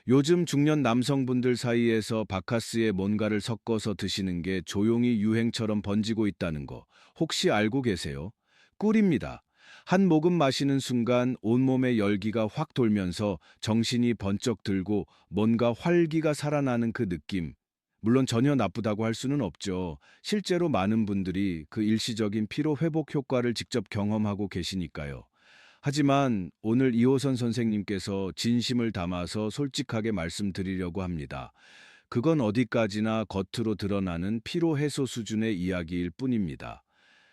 요즘 중년 남성분들 사이에서 바카스에 뭔가를 섞어서 드시는 게 조용히 유행처럼 번지고 있다는 거 혹시 알고 계세요? 꿀입니다. 한 모금 마시는 순간 온몸에 열기가 확 돌면서 정신이 번쩍 들고 뭔가 활기가 살아나는 그 느낌. 물론 전혀 나쁘다고 할 수는 없죠. 실제로 많은 분들이 그 일시적인 피로 회복 효과를 직접 경험하고 계시니까요. 하지만 오늘 이호선 선생님께서 진심을 담아서 솔직하게 말씀드리려고 합니다. 그건 어디까지나 겉으로 드러나는 피로 해소 수준의 이야기일 뿐입니다.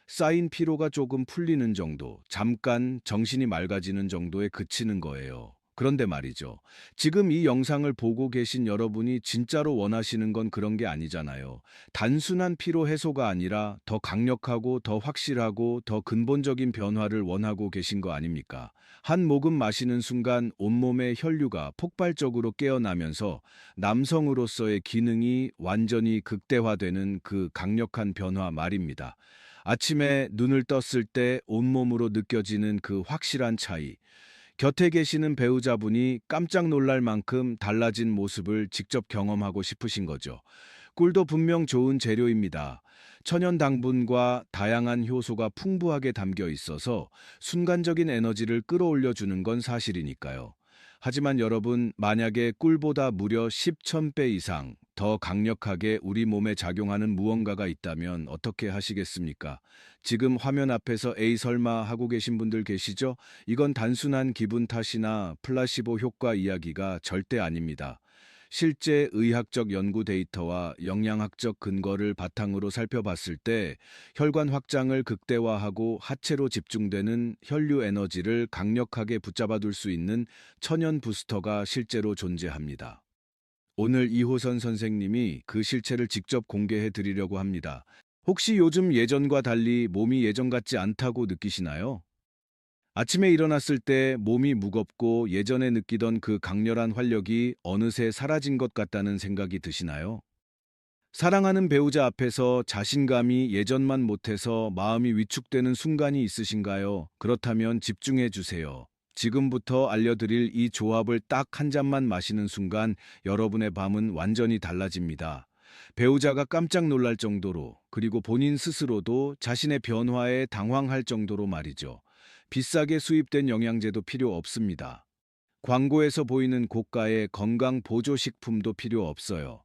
쌓인 피로가 조금 풀리는 정도, 잠깐 정신이 맑아지는 정도에 그치는 거예요. 그런데 말이죠. 지금 이 영상을 보고 계신 여러분이 진짜로 원하시는 건 그런 게 아니잖아요. 단순한 피로 해소가 아니라 더 강력하고 더 확실하고 더 근본적인 변화를 원하고 계신 거 아닙니까? 한 모금 마시는 순간 온몸의 혈류가 폭발적으로 깨어나면서 남성으로서의 기능이 완전히 극대화되는 그 강력한 변화 말입니다. 아침에 눈을 떴을 때 온몸으로 느껴지는 그 확실한 차이. 곁에 계시는 배우자분이 깜짝 놀랄 만큼 달라진 모습을 직접 경험하고 싶으신 거죠. 꿀도 분명 좋은 재료입니다. 천연 당분과 다양한 효소가 풍부하게 담겨 있어서 순간적인 에너지를 끌어올려 주는 건 사실이니까요. 하지만 여러분, 만약에 꿀보다 무려 10,000배 이상 더 강력하게 우리 몸에 작용하는 무언가가 있다면 어떻게 하시겠습니까? 지금 화면 앞에서 에이 설마 하고 계신 분들 계시죠? 이건 단순한 기분 탓이나 플라시보 효과 이야기가 절대 아닙니다. 실제 의학적 연구 데이터와 영양학적 근거를 바탕으로 살펴봤을 때 혈관 확장을 극대화하고 하체로 집중되는 혈류 에너지를 강력하게 붙잡아둘 수 있는 천연 부스터가 실제로 존재합니다. 오늘 이호선 선생님이 그 실체를 직접 공개해 드리려고 합니다. 혹시 요즘 예전과 달리 몸이 예전 같지 않다고 느끼시나요? 아침에 일어났을 때 몸이 무겁고 예전에 느끼던 그 강렬한 활력이 어느새 사라진 것 같다는 생각이 드시나요? 사랑하는 배우자 앞에서 자신감이 예전만 못해서 마음이 위축되는 순간이 있으신가요? 그렇다면 집중해 주세요. 지금부터 알려드릴 이 조합을 딱 한 잔만 마시는 순간 여러분의 밤은 완전히 달라집니다. 배우자가 깜짝 놀랄 정도로, 그리고 본인 스스로도 자신의 변화에 당황할 정도로 말이죠. 비싸게 수입된 영양제도 필요 없습니다. 광고에서 보이는 고가의 건강 보조식품도 필요 없어요.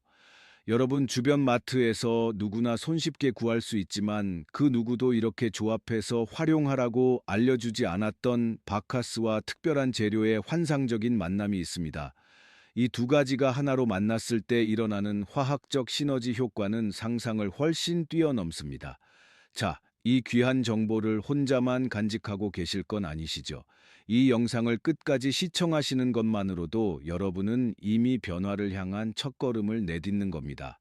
여러분 주변 마트에서 누구나 손쉽게 구할 수 있지만 그 누구도 이렇게 조합해서 활용하라고 알려주지 않았던 바카스와 특별한 재료의 환상적인 만남이 있습니다. 이 두 가지가 하나로 만났을 때 일어나는 화학적 시너지 효과는 상상을 훨씬 뛰어넘습니다. 자, 이 귀한 정보를 혼자만 간직하고 계실 건 아니시죠? 이 영상을 끝까지 시청하시는 것만으로도 여러분은 이미 변화를 향한 첫걸음을 내딛는 겁니다.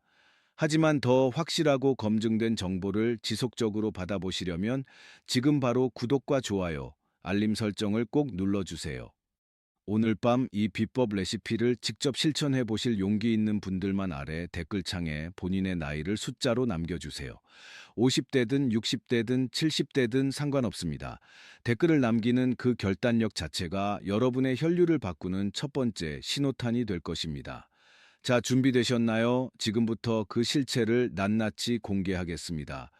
하지만 더 확실하고 검증된 정보를 지속적으로 받아보시려면 지금 바로 구독과 좋아요, 알림 설정을 꼭 눌러주세요. 오늘 밤 이 비법 레시피를 직접 실천해 보실 용기 있는 분들만 아래 댓글창에 본인의 나이를 숫자로 남겨주세요. 50대든 60대든 70대든 상관없습니다. 댓글을 남기는 그 결단력 자체가 여러분의 혈류를 바꾸는 첫 번째 신호탄이 될 것입니다. 자, 준비되셨나요? 지금부터 그 실체를 낱낱이 공개하겠습니다.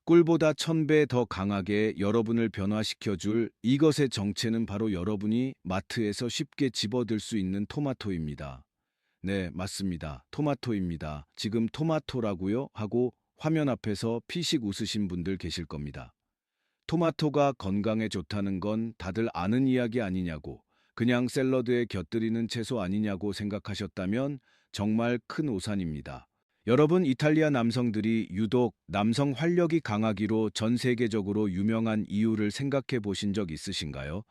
꿀보다 1000배 더 강하게 여러분을 변화시켜줄 이것의 정체는 바로 여러분이 마트에서 쉽게 집어들 수 있는 토마토입니다. 네, 맞습니다. 토마토입니다. 지금 토마토라고요? 하고 화면 앞에서 피식 웃으신 분들 계실 겁니다. 토마토가 건강에 좋다는 건 다들 아는 이야기 아니냐고, 그냥 샐러드에 곁들이는 채소 아니냐고 생각하셨다면 정말 큰 오산입니다. 여러분, 이탈리아 남성들이 유독 남성 활력이 강하기로 전 세계적으로 유명한 이유를 생각해 보신 적 있으신가요?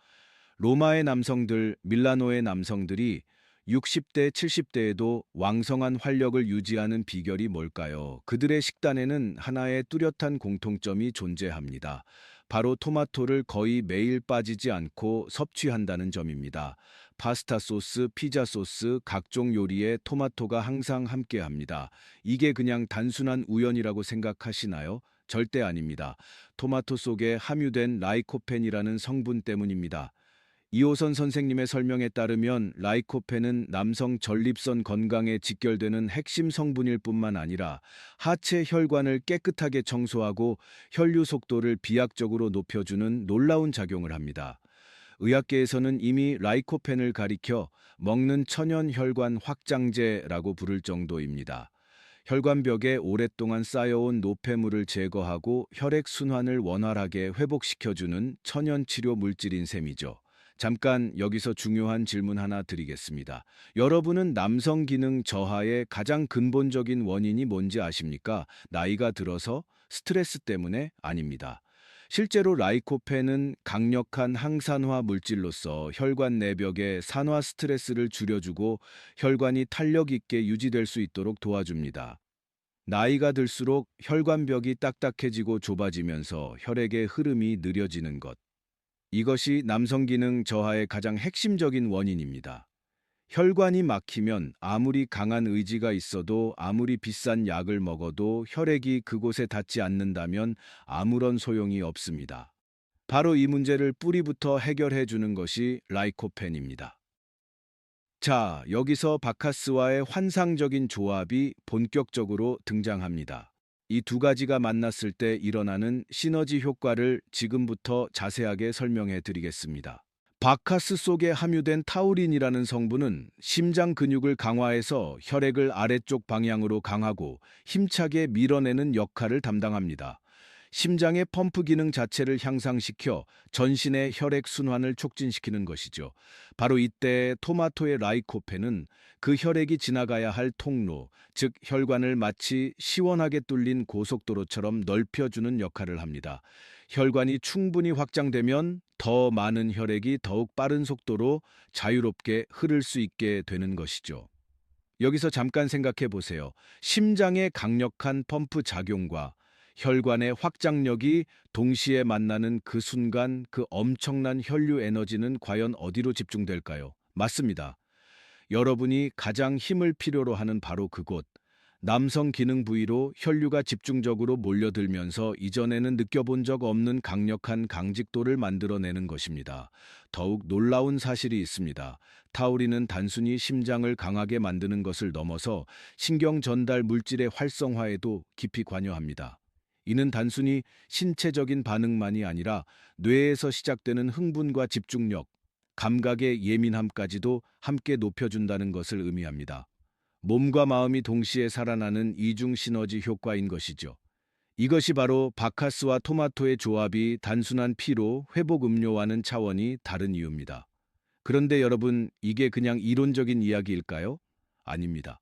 로마의 남성들, 밀라노의 남성들이 60대, 70대에도 왕성한 활력을 유지하는 비결이 뭘까요? 그들의 식단에는 하나의 뚜렷한 공통점이 존재합니다. 바로 토마토를 거의 매일 빠지지 않고 섭취한다는 점입니다. 파스타 소스, 피자 소스, 각종 요리에 토마토가 항상 함께합니다. 이게 그냥 단순한 우연이라고 생각하시나요? 절대 아닙니다. 토마토 속에 함유된 라이코펜이라는 성분 때문입니다. 이호선 선생님의 설명에 따르면 라이코펜은 남성 전립선 건강에 직결되는 핵심 성분일 뿐만 아니라 하체 혈관을 깨끗하게 청소하고 혈류 속도를 비약적으로 높여주는 놀라운 작용을 합니다. 의학계에서는 이미 라이코펜을 가리켜 먹는 천연 혈관 확장제라고 부를 정도입니다. 혈관벽에 오랫동안 쌓여온 노폐물을 제거하고 혈액 순환을 원활하게 회복시켜주는 천연 치료 물질인 셈이죠. 잠깐 여기서 중요한 질문 하나 드리겠습니다. 여러분은 남성 기능 저하의 가장 근본적인 원인이 뭔지 아십니까? 나이가 들어서 스트레스 때문에 아닙니다. 실제로 라이코펜은 강력한 항산화 물질로서 혈관 내벽의 산화 스트레스를 줄여주고 혈관이 탄력 있게 유지될 수 있도록 도와줍니다. 나이가 들수록 혈관벽이 딱딱해지고 좁아지면서 혈액의 흐름이 느려지는 것. 이것이 남성 기능 저하의 가장 핵심적인 원인입니다. 혈관이 막히면 아무리 강한 의지가 있어도 아무리 비싼 약을 먹어도 혈액이 그곳에 닿지 않는다면 아무런 소용이 없습니다. 바로 이 문제를 뿌리부터 해결해 주는 것이 라이코펜입니다. 자, 여기서 바카스와의 환상적인 조합이 본격적으로 등장합니다. 이 두 가지가 만났을 때 일어나는 시너지 효과를 지금부터 자세하게 설명해 드리겠습니다. 바카스 속에 함유된 타우린이라는 성분은 심장 근육을 강화해서 혈액을 아래쪽 방향으로 강하고 힘차게 밀어내는 역할을 담당합니다. 심장의 펌프 기능 자체를 향상시켜 전신의 혈액 순환을 촉진시키는 것이죠. 바로 이때 토마토의 라이코펜은 그 혈액이 지나가야 할 통로, 즉 혈관을 마치 시원하게 뚫린 고속도로처럼 넓혀주는 역할을 합니다. 혈관이 충분히 확장되면 더 많은 혈액이 더욱 빠른 속도로 자유롭게 흐를 수 있게 되는 것이죠. 여기서 잠깐 생각해 보세요. 심장의 강력한 펌프 작용과 혈관의 확장력이 동시에 만나는 그 순간 그 엄청난 혈류 에너지는 과연 어디로 집중될까요? 맞습니다. 여러분이 가장 힘을 필요로 하는 바로 그곳, 남성 기능 부위로 혈류가 집중적으로 몰려들면서 이전에는 느껴본 적 없는 강력한 강직도를 만들어내는 것입니다. 더욱 놀라운 사실이 있습니다. 타우린은 단순히 심장을 강하게 만드는 것을 넘어서 신경 전달 물질의 활성화에도 깊이 관여합니다. 이는 단순히 신체적인 반응만이 아니라 뇌에서 시작되는 흥분과 집중력, 감각의 예민함까지도 함께 높여준다는 것을 의미합니다. 몸과 마음이 동시에 살아나는 이중 시너지 효과인 것이죠. 이것이 바로 바카스와 토마토의 조합이 단순한 피로 회복 음료와는 차원이 다른 이유입니다. 그런데 여러분, 이게 그냥 이론적인 이야기일까요? 아닙니다.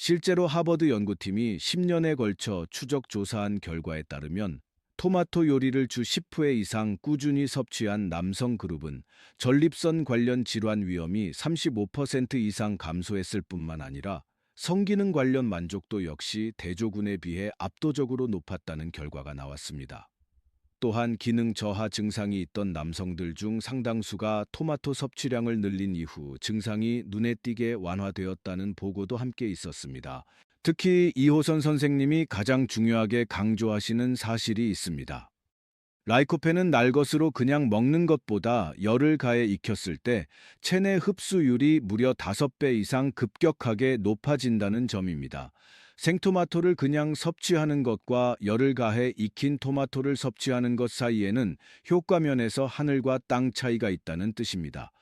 실제로 하버드 연구팀이 10년에 걸쳐 추적 조사한 결과에 따르면 토마토 요리를 주 10회 이상 꾸준히 섭취한 남성 그룹은 전립선 관련 질환 위험이 35% 이상 감소했을 뿐만 아니라 성기능 관련 만족도 역시 대조군에 비해 압도적으로 높았다는 결과가 나왔습니다. 또한 기능 저하 증상이 있던 남성들 중 상당수가 토마토 섭취량을 늘린 이후 증상이 눈에 띄게 완화되었다는 보고도 함께 있었습니다. 특히 이호선 선생님이 가장 중요하게 강조하시는 사실이 있습니다. 라이코펜은 날 것으로 그냥 먹는 것보다 열을 가해 익혔을 때 체내 흡수율이 무려 5배 이상 급격하게 높아진다는 점입니다. 생토마토를 그냥 섭취하는 것과 열을 가해 익힌 토마토를 섭취하는 것 사이에는 효과면에서 하늘과 땅 차이가 있다는 뜻입니다.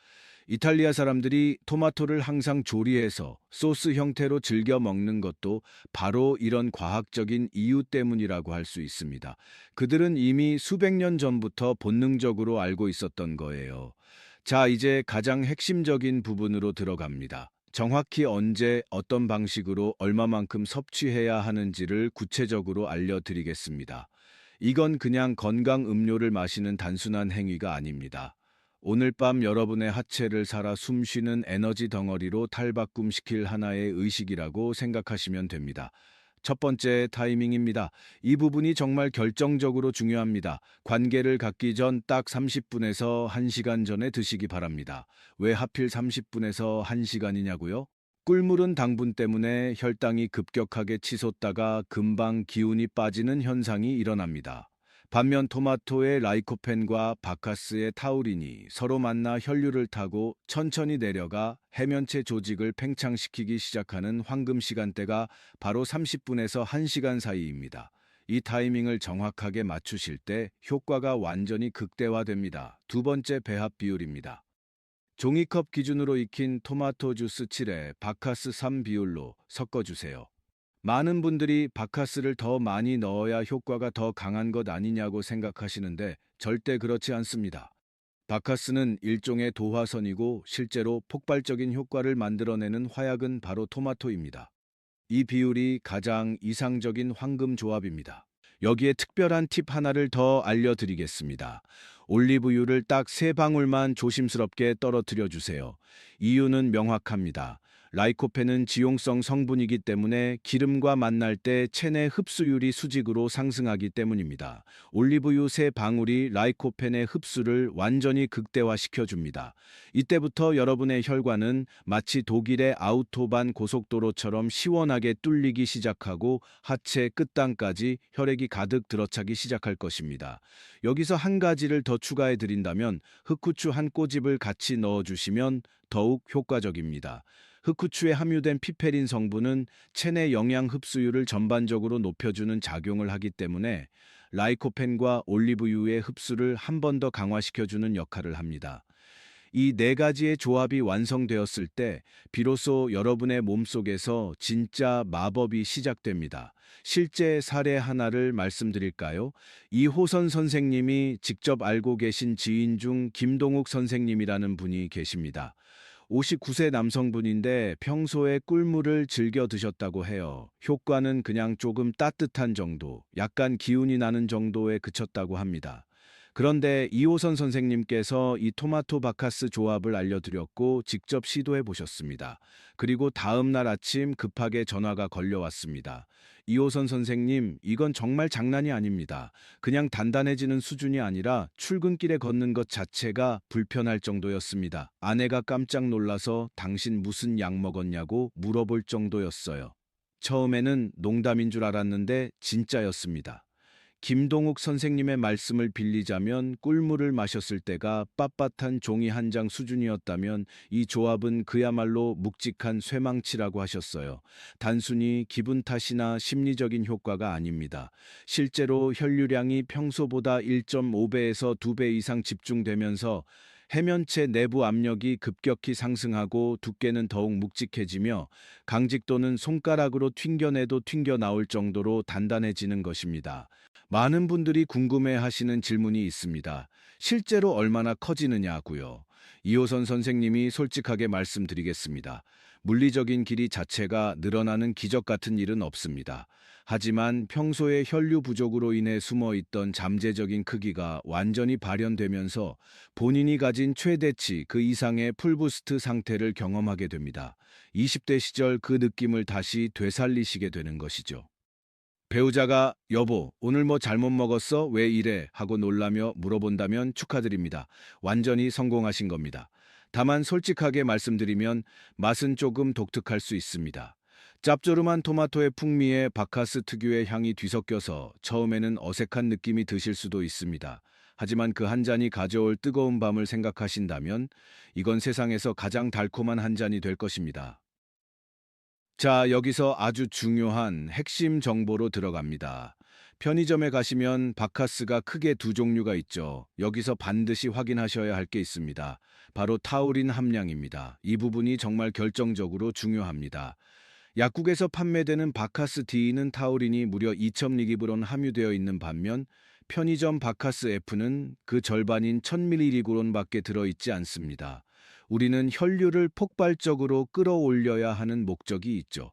이탈리아 사람들이 토마토를 항상 조리해서 소스 형태로 즐겨 먹는 것도 바로 이런 과학적인 이유 때문이라고 할 수 있습니다. 그들은 이미 수백 년 전부터 본능적으로 알고 있었던 거예요. 자, 이제 가장 핵심적인 부분으로 들어갑니다. 정확히 언제, 어떤 방식으로 얼마만큼 섭취해야 하는지를 구체적으로 알려드리겠습니다. 이건 그냥 건강 음료를 마시는 단순한 행위가 아닙니다. 오늘 밤 여러분의 하체를 살아 숨쉬는 에너지 덩어리로 탈바꿈시킬 하나의 의식이라고 생각하시면 됩니다. 첫 번째 타이밍입니다. 이 부분이 정말 결정적으로 중요합니다. 관계를 갖기 전 딱 30분에서 1시간 전에 드시기 바랍니다. 왜 하필 30분에서 1시간이냐고요? 꿀물은 당분 때문에 혈당이 급격하게 치솟다가 금방 기운이 빠지는 현상이 일어납니다. 반면 토마토의 라이코펜과 바카스의 타우린이 서로 만나 혈류를 타고 천천히 내려가 해면체 조직을 팽창시키기 시작하는 황금 시간대가 바로 30분에서 1시간 사이입니다. 이 타이밍을 정확하게 맞추실 때 효과가 완전히 극대화됩니다. 두 번째, 배합 비율입니다. 종이컵 기준으로 익힌 토마토 주스 7에 바카스 3 비율로 섞어주세요. 많은 분들이 바카스를 더 많이 넣어야 효과가 더 강한 것 아니냐고 생각하시는데 절대 그렇지 않습니다. 바카스는 일종의 도화선이고 실제로 폭발적인 효과를 만들어내는 화약은 바로 토마토입니다. 이 비율이 가장 이상적인 황금 조합입니다. 여기에 특별한 팁 하나를 더 알려드리겠습니다. 올리브유를 딱 3방울만 조심스럽게 떨어뜨려 주세요. 이유는 명확합니다. 라이코펜은 지용성 성분이기 때문에 기름과 만날 때 체내 흡수율이 수직으로 상승하기 때문입니다. 올리브유 3방울이 라이코펜의 흡수를 완전히 극대화시켜 줍니다. 이때부터 여러분의 혈관은 마치 독일의 아우토반 고속도로처럼 시원하게 뚫리기 시작하고 하체 끝단까지 혈액이 가득 들어차기 시작할 것입니다. 여기서 한 가지를 더 추가해 드린다면 흑후추 한 꼬집을 같이 넣어 주시면 더욱 효과적입니다. 흑후추에 함유된 피페린 성분은 체내 영양 흡수율을 전반적으로 높여주는 작용을 하기 때문에 라이코펜과 올리브유의 흡수를 한 번 더 강화시켜주는 역할을 합니다. 이 네 가지의 조합이 완성되었을 때 비로소 여러분의 몸속에서 진짜 마법이 시작됩니다. 실제 사례 하나를 말씀드릴까요? 이호선 선생님이 직접 알고 계신 지인 중 김동욱 선생님이라는 분이 계십니다. 59세 남성분인데 평소에 꿀물을 즐겨 드셨다고 해요. 효과는 그냥 조금 따뜻한 정도, 약간 기운이 나는 정도에 그쳤다고 합니다. 그런데 이호선 선생님께서 이 토마토 바카스 조합을 알려드렸고 직접 시도해 보셨습니다. 그리고 다음 날 아침 급하게 전화가 걸려왔습니다. 이호선 선생님, 이건 정말 장난이 아닙니다. 그냥 단단해지는 수준이 아니라 출근길에 걷는 것 자체가 불편할 정도였습니다. 아내가 깜짝 놀라서 당신 무슨 약 먹었냐고 물어볼 정도였어요. 처음에는 농담인 줄 알았는데 진짜였습니다. 김동욱 선생님의 말씀을 빌리자면 꿀물을 마셨을 때가 빳빳한 종이 한 장 수준이었다면 이 조합은 그야말로 묵직한 쇠망치라고 하셨어요. 단순히 기분 탓이나 심리적인 효과가 아닙니다. 실제로 혈류량이 평소보다 1.5배에서 2배 이상 집중되면서 해면체 내부 압력이 급격히 상승하고 두께는 더욱 묵직해지며 강직도는 손가락으로 튕겨내도 튕겨 나올 정도로 단단해지는 것입니다. 많은 분들이 궁금해하시는 질문이 있습니다. 실제로 얼마나 커지느냐고요. 이호선 선생님이 솔직하게 말씀드리겠습니다. 물리적인 길이 자체가 늘어나는 기적 같은 일은 없습니다. 하지만 평소에 혈류 부족으로 인해 숨어 있던 잠재적인 크기가 완전히 발현되면서 본인이 가진 최대치 그 이상의 풀부스트 상태를 경험하게 됩니다. 20대 시절 그 느낌을 다시 되살리시게 되는 것이죠. 배우자가 여보, 오늘 뭐 잘못 먹었어? 왜 이래? 하고 놀라며 물어본다면 축하드립니다. 완전히 성공하신 겁니다. 다만 솔직하게 말씀드리면 맛은 조금 독특할 수 있습니다. 짭조름한 토마토의 풍미에 바카스 특유의 향이 뒤섞여서 처음에는 어색한 느낌이 드실 수도 있습니다. 하지만 그 한 잔이 가져올 뜨거운 밤을 생각하신다면 이건 세상에서 가장 달콤한 한 잔이 될 것입니다. 자, 여기서 아주 중요한 핵심 정보로 들어갑니다. 편의점에 가시면 바카스가 크게 두 종류가 있죠. 여기서 반드시 확인하셔야 할 게 있습니다. 바로 타우린 함량입니다. 이 부분이 정말 결정적으로 중요합니다. 약국에서 판매되는 바카스 D는 타우린이 무려 2,000mg로 함유되어 있는 반면 편의점 바카스 F는 그 절반인 1,000mg밖에 들어있지 않습니다. 우리는 혈류를 폭발적으로 끌어올려야 하는 목적이 있죠.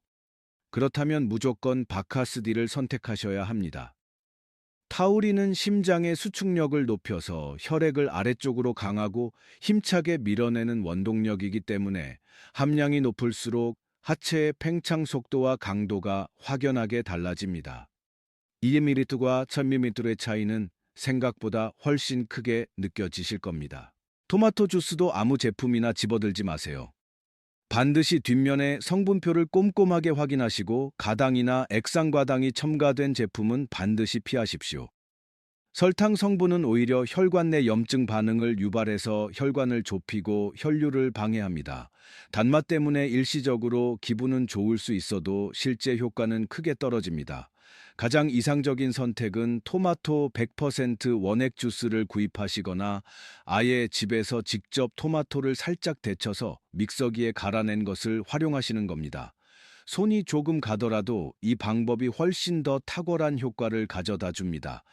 그렇다면 무조건 바카스 D를 선택하셔야 합니다. 타우린은 심장의 수축력을 높여서 혈액을 아래쪽으로 강하고 힘차게 밀어내는 원동력이기 때문에 함량이 높을수록 하체의 팽창 속도와 강도가 확연하게 달라집니다. 2ml과 1000ml의 차이는 생각보다 훨씬 크게 느껴지실 겁니다. 토마토 주스도 아무 제품이나 집어들지 마세요. 반드시 뒷면에 성분표를 꼼꼼하게 확인하시고 가당이나 액상과당이 첨가된 제품은 반드시 피하십시오. 설탕 성분은 오히려 혈관 내 염증 반응을 유발해서 혈관을 좁히고 혈류를 방해합니다. 단맛 때문에 일시적으로 기분은 좋을 수 있어도 실제 효과는 크게 떨어집니다. 가장 이상적인 선택은 토마토 100% 원액 주스를 구입하시거나 아예 집에서 직접 토마토를 살짝 데쳐서 믹서기에 갈아낸 것을 활용하시는 겁니다. 손이 조금 가더라도 이 방법이 훨씬 더 탁월한 효과를 가져다 줍니다.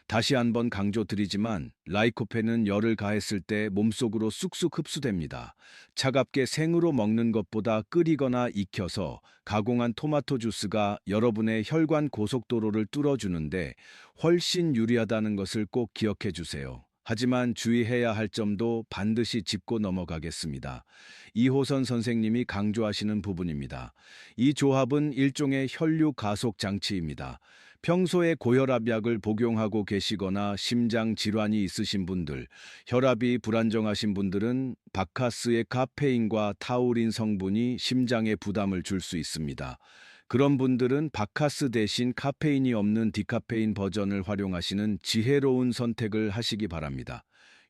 다시 한번 강조드리지만 라이코펜은 열을 가했을 때 몸속으로 쑥쑥 흡수됩니다. 차갑게 생으로 먹는 것보다 끓이거나 익혀서 가공한 토마토 주스가 여러분의 혈관 고속도로를 뚫어주는데 훨씬 유리하다는 것을 꼭 기억해 주세요. 하지만 주의해야 할 점도 반드시 짚고 넘어가겠습니다. 이호선 선생님이 강조하시는 부분입니다. 이 조합은 일종의 혈류 가속 장치입니다. 평소에 고혈압 약을 복용하고 계시거나 심장 질환이 있으신 분들, 혈압이 불안정하신 분들은 바카스의 카페인과 타우린 성분이 심장에 부담을 줄 수 있습니다. 그런 분들은 바카스 대신 카페인이 없는 디카페인 버전을 활용하시는 지혜로운 선택을 하시기 바랍니다.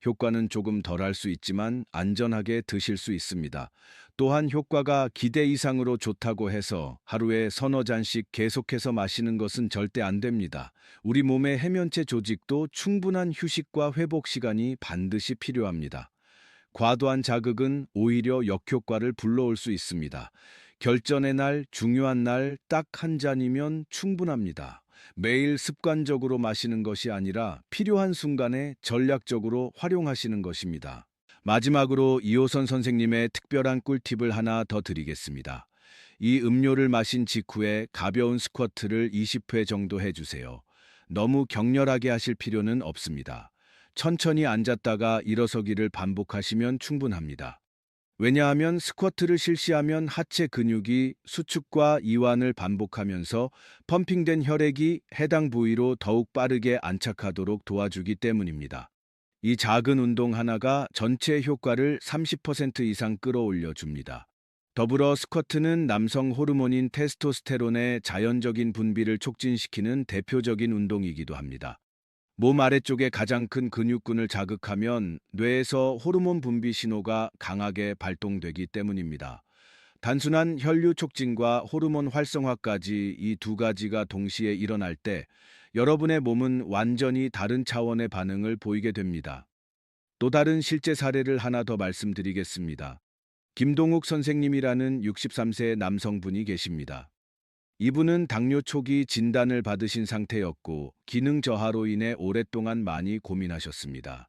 효과는 조금 덜할 수 있지만 안전하게 드실 수 있습니다. 또한 효과가 기대 이상으로 좋다고 해서 하루에 서너 잔씩 계속해서 마시는 것은 절대 안 됩니다. 우리 몸의 해면체 조직도 충분한 휴식과 회복 시간이 반드시 필요합니다. 과도한 자극은 오히려 역효과를 불러올 수 있습니다. 결전의 날, 중요한 날 딱 한 잔이면 충분합니다. 매일 습관적으로 마시는 것이 아니라 필요한 순간에 전략적으로 활용하시는 것입니다. 마지막으로 이호선 선생님의 특별한 꿀팁을 하나 더 드리겠습니다. 이 음료를 마신 직후에 가벼운 스쿼트를 20회 정도 해주세요. 너무 격렬하게 하실 필요는 없습니다. 천천히 앉았다가 일어서기를 반복하시면 충분합니다. 왜냐하면 스쿼트를 실시하면 하체 근육이 수축과 이완을 반복하면서 펌핑된 혈액이 해당 부위로 더욱 빠르게 안착하도록 도와주기 때문입니다. 이 작은 운동 하나가 전체 효과를 30% 이상 끌어올려 줍니다. 더불어 스쿼트는 남성 호르몬인 테스토스테론의 자연적인 분비를 촉진시키는 대표적인 운동이기도 합니다. 몸 아래쪽의 가장 큰 근육근을 자극하면 뇌에서 호르몬 분비 신호가 강하게 발동되기 때문입니다. 단순한 혈류 촉진과 호르몬 활성화까지 이 두 가지가 동시에 일어날 때 여러분의 몸은 완전히 다른 차원의 반응을 보이게 됩니다. 또 다른 실제 사례를 하나 더 말씀드리겠습니다. 김동욱 선생님이라는 63세 남성분이 계십니다. 이분은 당뇨 초기 진단을 받으신 상태였고 기능 저하로 인해 오랫동안 많이 고민하셨습니다.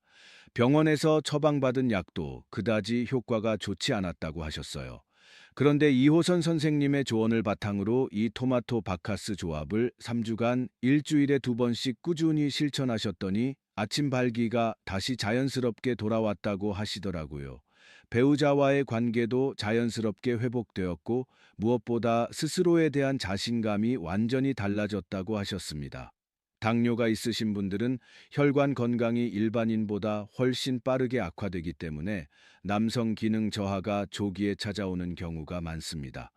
병원에서 처방받은 약도 그다지 효과가 좋지 않았다고 하셨어요. 그런데 이호선 선생님의 조언을 바탕으로 이 토마토 바카스 조합을 3주간 일주일에 2번씩 꾸준히 실천하셨더니 아침 발기가 다시 자연스럽게 돌아왔다고 하시더라고요. 배우자와의 관계도 자연스럽게 회복되었고 무엇보다 스스로에 대한 자신감이 완전히 달라졌다고 하셨습니다. 당뇨가 있으신 분들은 혈관 건강이 일반인보다 훨씬 빠르게 악화되기 때문에 남성 기능 저하가 조기에 찾아오는 경우가 많습니다.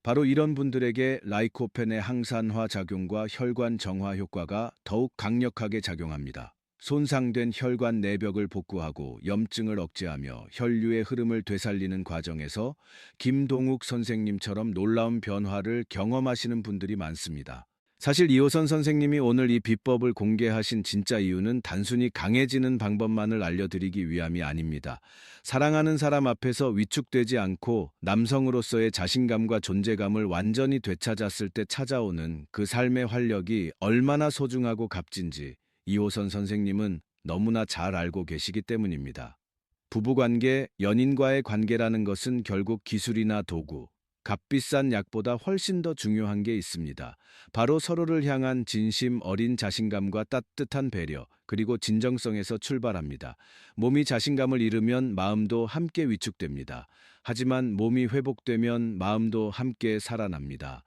바로 이런 분들에게 라이코펜의 항산화 작용과 혈관 정화 효과가 더욱 강력하게 작용합니다. 손상된 혈관 내벽을 복구하고 염증을 억제하며 혈류의 흐름을 되살리는 과정에서 김동욱 선생님처럼 놀라운 변화를 경험하시는 분들이 많습니다. 사실 이호선 선생님이 오늘 이 비법을 공개하신 진짜 이유는 단순히 강해지는 방법만을 알려드리기 위함이 아닙니다. 사랑하는 사람 앞에서 위축되지 않고 남성으로서의 자신감과 존재감을 완전히 되찾았을 때 찾아오는 그 삶의 활력이 얼마나 소중하고 값진지 이호선 선생님은 너무나 잘 알고 계시기 때문입니다. 부부관계, 연인과의 관계라는 것은 결국 기술이나 도구, 값비싼 약보다 훨씬 더 중요한 게 있습니다. 바로 서로를 향한 진심 어린 자신감과 따뜻한 배려, 그리고 진정성에서 출발합니다. 몸이 자신감을 잃으면 마음도 함께 위축됩니다. 하지만 몸이 회복되면 마음도 함께 살아납니다.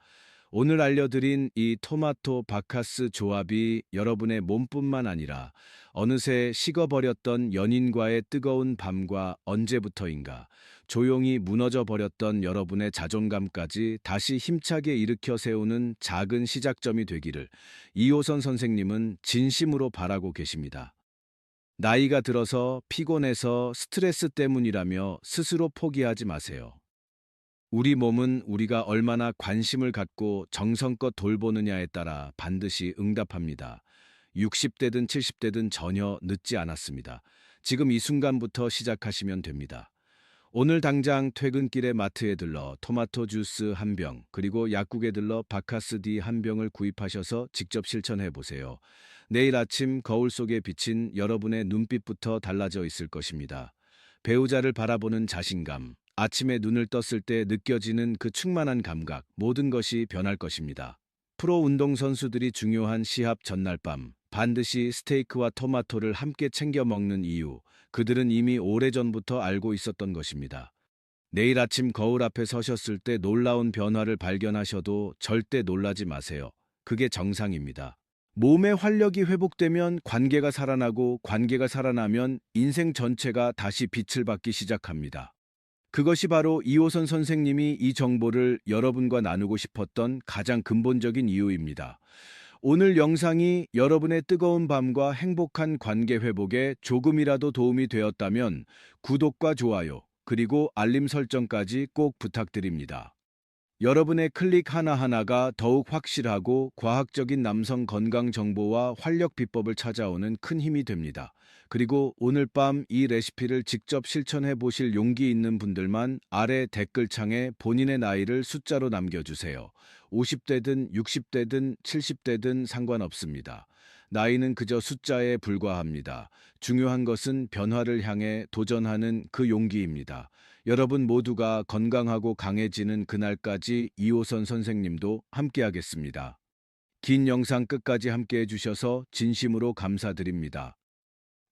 오늘 알려드린 이 토마토 바카스 조합이 여러분의 몸뿐만 아니라 어느새 식어버렸던 연인과의 뜨거운 밤과 언제부터인가 조용히 무너져 버렸던 여러분의 자존감까지 다시 힘차게 일으켜 세우는 작은 시작점이 되기를 이호선 선생님은 진심으로 바라고 계십니다. 나이가 들어서 피곤해서 스트레스 때문이라며 스스로 포기하지 마세요. 우리 몸은 우리가 얼마나 관심을 갖고 정성껏 돌보느냐에 따라 반드시 응답합니다. 60대든 70대든 전혀 늦지 않았습니다. 지금 이 순간부터 시작하시면 됩니다. 오늘 당장 퇴근길에 마트에 들러 토마토 주스 한 병, 그리고 약국에 들러 바카스 D 한 병을 구입하셔서 직접 실천해 보세요. 내일 아침 거울 속에 비친 여러분의 눈빛부터 달라져 있을 것입니다. 배우자를 바라보는 자신감, 아침에 눈을 떴을 때 느껴지는 그 충만한 감각, 모든 것이 변할 것입니다. 프로 운동선수들이 중요한 시합 전날 밤, 반드시 스테이크와 토마토를 함께 챙겨 먹는 이유, 그들은 이미 오래전부터 알고 있었던 것입니다. 내일 아침 거울 앞에 서셨을 때 놀라운 변화를 발견하셔도 절대 놀라지 마세요. 그게 정상입니다. 몸의 활력이 회복되면 관계가 살아나고, 관계가 살아나면 인생 전체가 다시 빛을 받기 시작합니다. 그것이 바로 이호선 선생님이 이 정보를 여러분과 나누고 싶었던 가장 근본적인 이유입니다. 오늘 영상이 여러분의 뜨거운 밤과 행복한 관계 회복에 조금이라도 도움이 되었다면 구독과 좋아요, 그리고 알림 설정까지 꼭 부탁드립니다. 여러분의 클릭 하나하나가 더욱 확실하고 과학적인 남성 건강 정보와 활력 비법을 찾아오는 큰 힘이 됩니다. 그리고 오늘 밤 이 레시피를 직접 실천해 보실 용기 있는 분들만 아래 댓글창에 본인의 나이를 숫자로 남겨주세요. 50대든 60대든 70대든 상관없습니다. 나이는 그저 숫자에 불과합니다. 중요한 것은 변화를 향해 도전하는 그 용기입니다. 여러분 모두가 건강하고 강해지는 그날까지 이호선 선생님도 함께하겠습니다. 긴 영상 끝까지 함께해 주셔서 진심으로 감사드립니다.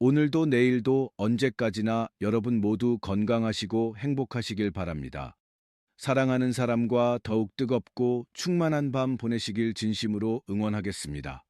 오늘도 내일도 언제까지나 여러분 모두 건강하시고 행복하시길 바랍니다. 사랑하는 사람과 더욱 뜨겁고 충만한 밤 보내시길 진심으로 응원하겠습니다.